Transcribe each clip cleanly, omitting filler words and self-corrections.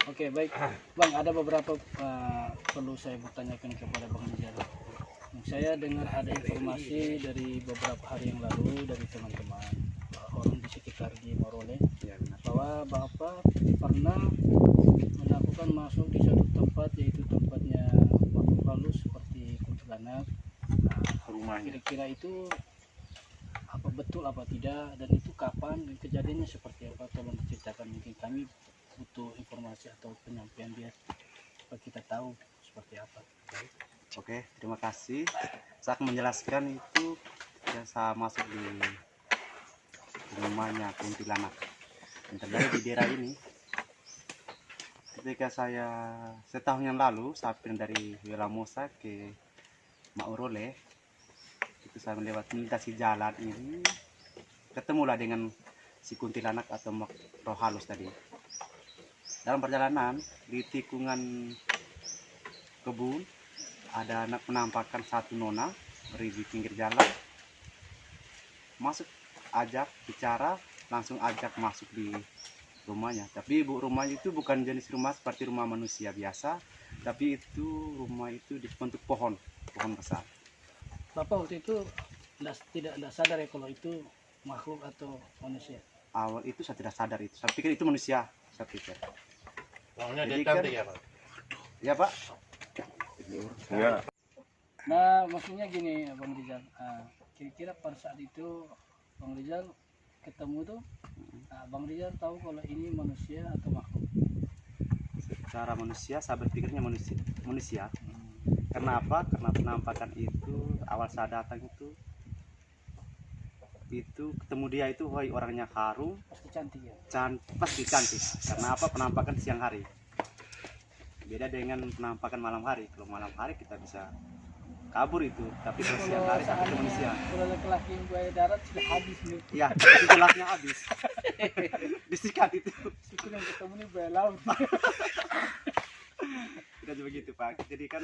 Oke, baik. Bang, ada beberapa perlu saya bertanyakan kepada Bang Rizal. Saya dengar ada informasi dari beberapa hari yang lalu dari teman-teman orang di sekitar di Morole bahwa Bapak pernah melakukan masuk di suatu tempat, yaitu tempatnya makhluk halus seperti kuntilanak. Rumahnya. Kira-kira itu apa betul apa tidak, dan itu kapan dan kejadiannya seperti apa? Tolong diceritakan, mungkin kami butuh informasi atau penyampaian dia supaya kita tahu seperti apa. Oke, terima kasih. Saya akan menjelaskan itu yang saya masuk di rumahnya kuntilanak yang terjadi di daerah ini. Ketika saya setahun yang lalu saya pindah dari Welamosa ke Maurole, itu saya melintasi jalan ini, ketemulah dengan si kuntilanak atau roh halus tadi. Dalam perjalanan di tikungan kebun ada anak menampakkan satu nona berdiri di pinggir jalan, masuk ajak bicara, langsung ajak masuk di rumahnya. Tapi ibu rumahnya itu bukan jenis rumah seperti rumah manusia biasa, tapi itu rumah itu dibentuk pohon besar. Bapak waktu itu tidak sadar ya kalau itu makhluk atau manusia? Awal itu saya tidak sadar itu, saya pikir itu manusia, saya pikir. Orangnya Jadi dia cantik ya, Pak? Ya Pak. Iya. Nah, maksudnya gini Bang Rizal, kira-kira pada saat itu Bang Rizal ketemu tuh, Bang Rizal tahu kalau ini manusia atau makhluk? Secara manusia saya berpikirnya manusia. Karena apa? Karena penampakan itu awal saya datang itu ketemu dia itu, woi, orangnya harum, Pasti cantik ya? pasti cantik. Karena apa? Penampakan siang hari. Beda dengan penampakan malam hari. Kalau malam hari kita bisa kabur itu, tapi kalau siang hari kita manusia. Kalau laki-laki yang buaya darat sudah habis nih. Iya, itu gelapnya habis. Disikat itu. Syukur yang ketemu nih buaya laut. Tidak begitu Pak. Jadi kan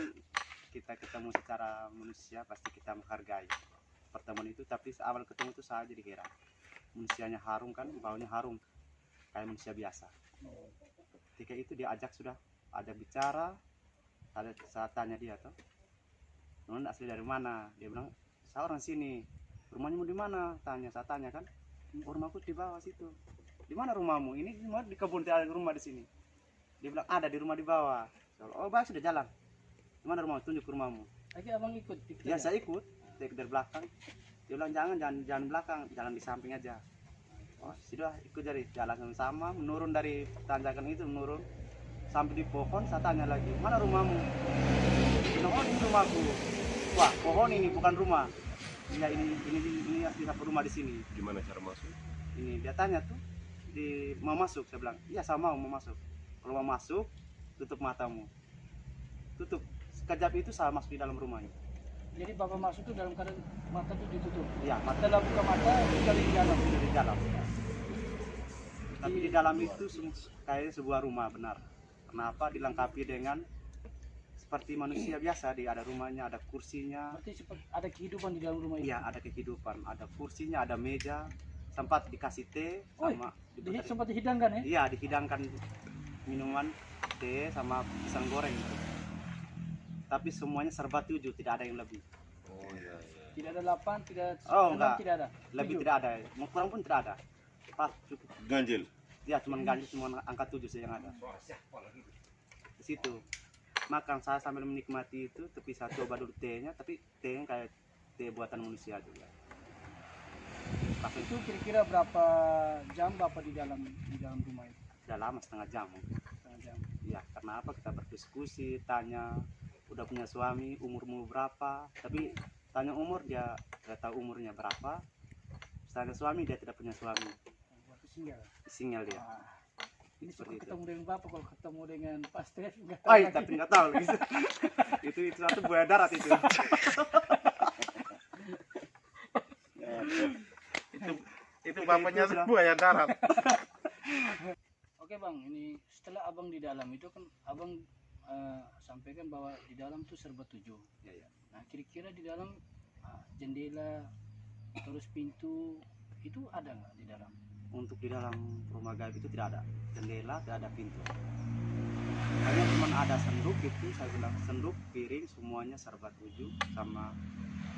kita ketemu secara manusia pasti kita menghargai pertemuan itu, tapi awal ketemu itu saya jadi heran. Manusianya harum kan, baunya harum kayak manusia biasa. Ketika itu dia sudah ajak bicara, saya tanya dia tuh, "Non asli dari mana?" Dia bilang, "Saya orang sini." "Rumahnya mau di mana?" Saya tanya kan. "Oh, rumahku di bawah situ." "Di mana rumahmu?" "Ini di kebun, ada rumah di sini." Dia bilang, "Ada di rumah di bawah." "Oh, baik, sudah jalan." "Di mana rumahmu? Tunjuk rumahmu." Lagi abang ikut? Ya saya ikut dari belakang. Dia bilang, jangan belakang, jalan di samping aja. Oh, sudah ikut dari jalan sama, menurun dari tanjakan itu, menurun sampai di pohon. Saya tanya lagi, "Mana rumahmu?" Dia bilang, "Oh, ini rumahku." "Wah, pohon ini bukan rumah." "Iya, ini asli rumah di sini." Gimana cara masuk? Ini dia tanya tuh, mau masuk? Saya bilang, "Iya, saya mau masuk." "Kalau mau masuk, tutup matamu." Tutup. Sekejap itu saya masuk di dalam rumahnya. Jadi bapak masuk tuh dalam keadaan mata tuh ditutup? Iya, mata Setelah buka mata sudah di dalam? sudah di dalam. Tapi di dalam itu kayaknya sebuah rumah benar. Kenapa? Dilengkapi dengan seperti manusia biasa. Ada rumahnya, ada kursinya. Berarti ada kehidupan di dalam rumah itu? Iya, ada kehidupan. Ada kursinya, ada meja. Sempat dikasih teh sama sempat dihidangkan ya? Iya, dihidangkan minuman, teh sama pisang goreng gitu. Tapi semuanya serba 7, tidak ada yang lebih. Oh iya. Tidak ada 8, tidak enggak. tidak ada. Lebih 7. Tidak ada. Mau kurang pun tidak ada. Pas cukup. Ganjil. Ya, cuma ganjil, cuma angka 7 saja yang ada. Di situ makan saya sambil menikmati itu, tapi saya coba dulu tehnya, tapi tehnya kayak teh buatan manusia juga. Itu kira-kira berapa jam bapak di dalam rumah itu? Sudah lama, setengah jam. Setengah jam. Ya, karena apa? Kita berdiskusi, tanya, udah punya suami, umurmu berapa? Tapi tanya umur, dia tidak tahu umurnya berapa. Tanya suami, dia tidak punya suami. Single dia. Ini suka ketemu dengan bapak, kalau ketemu dengan Pak Stef nggak tahu. Oh, tapi nggak tahu. itu satu buaya darat itu. itu bapaknya buaya darat. Oke Bang, ini setelah abang di dalam itu kan abang sampaikan bahwa di dalam tuh serba 7. Ya. Nah, kira-kira di dalam jendela terus pintu itu ada nggak di dalam? Untuk di dalam rumah gaib itu tidak ada jendela, tidak ada pintu. hanya cuma ada senduk itu, saya bilang senduk, piring, semuanya serba 7 sama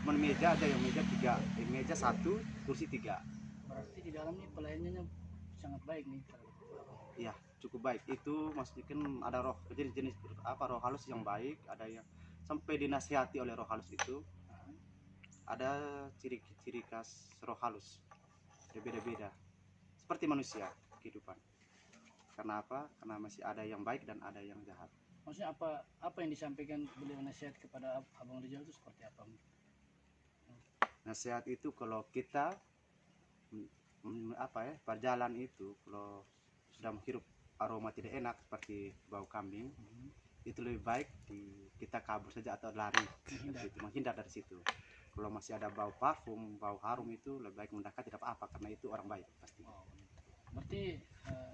cuman meja aja, yang meja 3, meja 1, kursi 3. Berarti di dalam nih pelayanannya sangat baik nih. Iya, cukup baik. Itu maksudnya kan ada roh jenis-jenis roh halus yang baik, ada yang sampai dinasihati oleh roh halus itu. Ada ciri-ciri khas roh halus, berbeda-beda. Seperti manusia kehidupan. Karena apa? Karena masih ada yang baik dan ada yang jahat. Maksudnya apa yang disampaikan beliau nasihat kepada Abang Rizal itu seperti apa? Nasihat itu kalau kita berjalan itu, kalau sudah menghirup aroma tidak enak seperti bau kambing, itu lebih baik kita kabur saja atau lari, menghindar dari situ. Kalau masih ada bau parfum, bau harum, itu lebih baik mendekat, tidak apa-apa, karena itu orang baik pasti. Berarti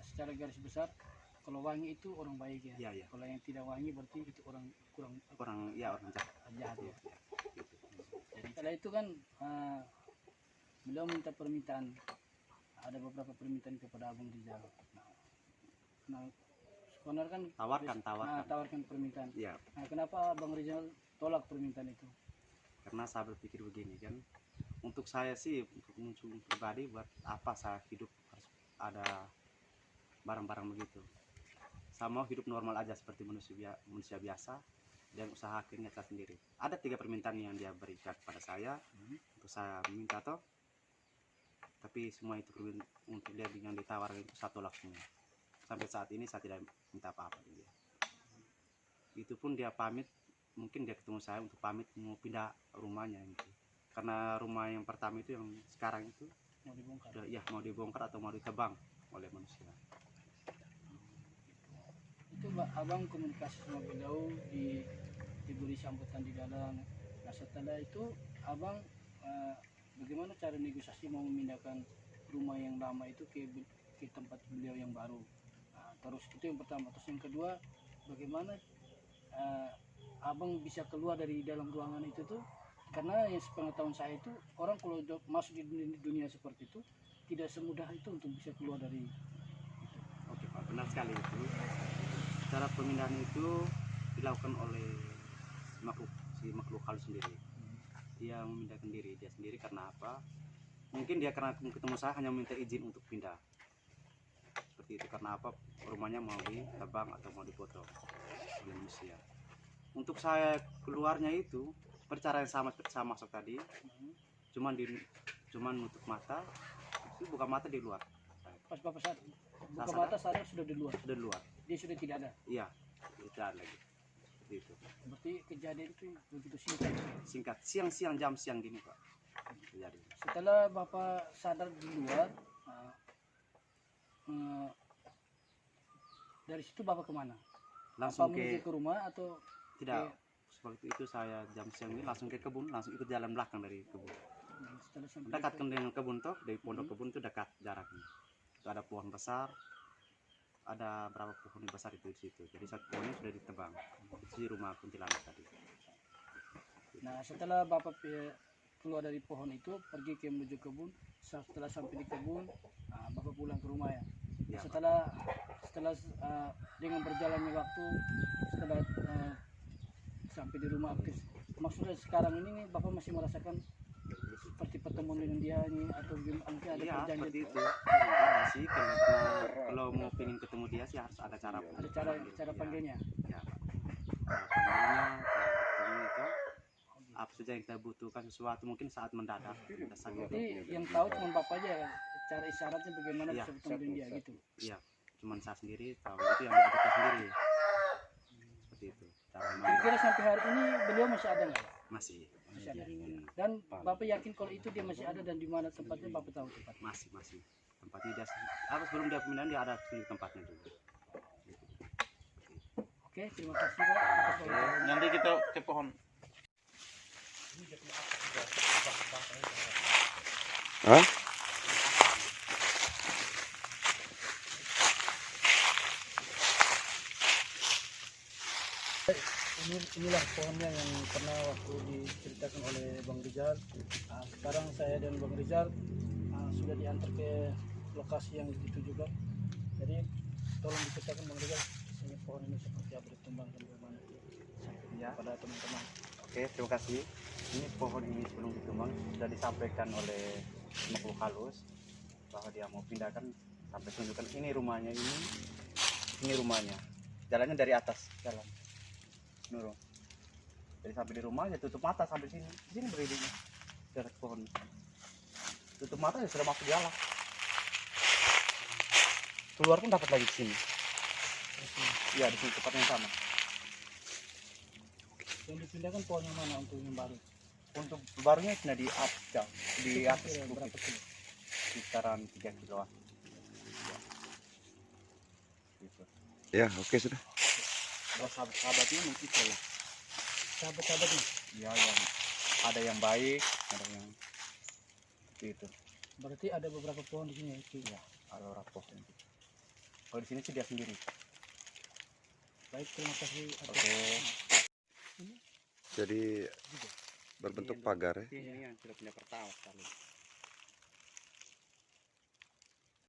secara garis besar kalau wangi itu orang baik ya. Iya. Kalau yang tidak wangi berarti itu orang Orang jahat. jahat ya. Gitu. Jadi setelah itu kan beliau minta permintaan, ada beberapa permintaan kepada Abang Rizal. Nah sebenarnya kan tawarkan permintaan. Iya. Nah, kenapa Abang Rizal tolak permintaan itu? Karena saya berpikir begini kan, untuk saya sih, untuk pribadi, buat apa saya hidup harus ada barang-barang begitu. Saya mau hidup normal aja seperti manusia biasa dan usaha akhirnya saya sendiri. Ada 3 permintaan yang dia berikan kepada saya untuk saya minta toh, tapi semua itu untuk dia yang ditawarkan itu saya tolak semua. Sampai saat ini saya tidak minta apa-apa dari dia. Itu pun dia pamit, mungkin dia ketemu saya untuk pamit mau pindah rumahnya gitu. Karena rumah yang pertama itu yang sekarang itu Mau dibongkar? mau dibongkar atau mau ditebang oleh manusia. Itu Abang komunikasi sama beliau, diberi sambutan di dalam. Nah setelah itu Abang bagaimana cara negosiasi mau memindahkan rumah yang lama itu ke tempat beliau yang baru. Nah, terus itu yang pertama. Terus yang kedua, bagaimana Abang bisa keluar dari dalam ruangan itu tuh, karena yang sepengetahuan saya itu orang kalau masuk di dunia seperti itu tidak semudah itu untuk bisa keluar dari itu. Oke Pak, benar sekali itu. Cara pemindahan itu dilakukan oleh makhluk halus sendiri. Dia memindahkan diri dia sendiri. Karena apa? Mungkin dia karena ketemu saya hanya minta izin untuk pindah. Seperti itu. Karena apa? Rumahnya mau ditebang atau mau dipotong oleh manusia. Untuk saya keluarnya itu percara yang sama masuk tadi, cuman nutup mata, itu buka mata di luar. Pas Bapak saat buka mata sadar sudah di luar. Sudah di luar. Dia sudah tidak ada. Iya, tidak ada lagi. Seperti itu. Berarti kejadian itu begitu Singkat, siang jam siang gini Pak. Jadi. Setelah Bapak sadar di luar, dari situ Bapak kemana? Langsung menuju ke rumah atau tidak? Seperti itu, saya jam siang ini langsung ke kebun, langsung ikut jalan belakang dari kebun. setelah sampai Dekat dengan kebun toh, dari pondok kebun itu dekat jaraknya. Itu ada pohon besar, ada berapa pohon besar itu di situ. Jadi satu pohonnya sudah ditebang. Itu di rumah kuntilanak tadi. Nah setelah Bapak keluar dari pohon itu pergi ke menuju kebun, setelah sampai di kebun Bapak pulang ke rumah ya. Ya, setelah dengan berjalannya waktu, setelah sampai di rumah aktif, maksudnya sekarang ini Bapak masih merasakan seperti pertemuan dengan dia ini atau mungkin ada iya, perjanjian? seperti itu. Ada sih, karena kalau mau pengen ketemu dia sih harus ada cara. Ada cara panggilnya. Ya, panggilnya, ketemu itu. Apa saja yang kita butuhkan, sesuatu mungkin saat mendadak. Jadi yang tahu cuma Bapak aja cara isyaratnya bagaimana Iya, bisa bertemu dengan dia gitu. Iya, cuman saya sendiri tahu itu yang kita sendiri. Seperti itu. Kira-kira sampai hari ini beliau masih ada nggak? Masih ada. Iya. Dan Bapak yakin kalau itu dia masih ada dan di mana tempatnya Bapak tahu tempatnya? Masih. Tempatnya dia sebelum dia pemindahan dia ada di tempatnya dulu. Oke, terima kasih Pak atas wawancaranya. Nanti kita ke pohon. Hah? Inilah pohonnya yang pernah waktu diceritakan oleh Bang Rizal. Sekarang saya dan Bang Rizal sudah diantar ke lokasi yang ditujukan. Jadi tolong diceritakan Bang Rizal, sini pohon ini seperti kepada teman-teman. Oke, terima kasih. Ini pohon ini sebelum ditebang sudah disampaikan oleh makhluk halus bahwa dia mau pindahkan, sampai tunjukkan ini rumahnya, ini rumahnya. Jalannya dari atas jalan. Nurung. Jadi sampai di rumah ya tutup mata sampai sini. Di sini berdirinya. Dekat pohon. Tutup mata ya sudah masuk di alam. Keluar pun dapat lagi di sini. Iya, di sini tempat yang sama. Yang dipindahkan pohon yang mana untuk yang baru? Untuk barunya sudah di atas, di atas Kira-kira berapa bukit, kilo? sekitaran 3 kiloan. Gitu. Ya, oke sudah. Kalau sahabat-sahabatnya mungkin lah. Sahabat-sahabatnya. Ya, yang ada yang baik, ada yang gitu. Berarti ada beberapa pohon di sini. Ya, ada orang pohon. Kalau di sini sih dia sendiri. Baik, terima kasih atas Oke. Jadi berbentuk pagar ya. Ini yang sudah punya pertama sekali.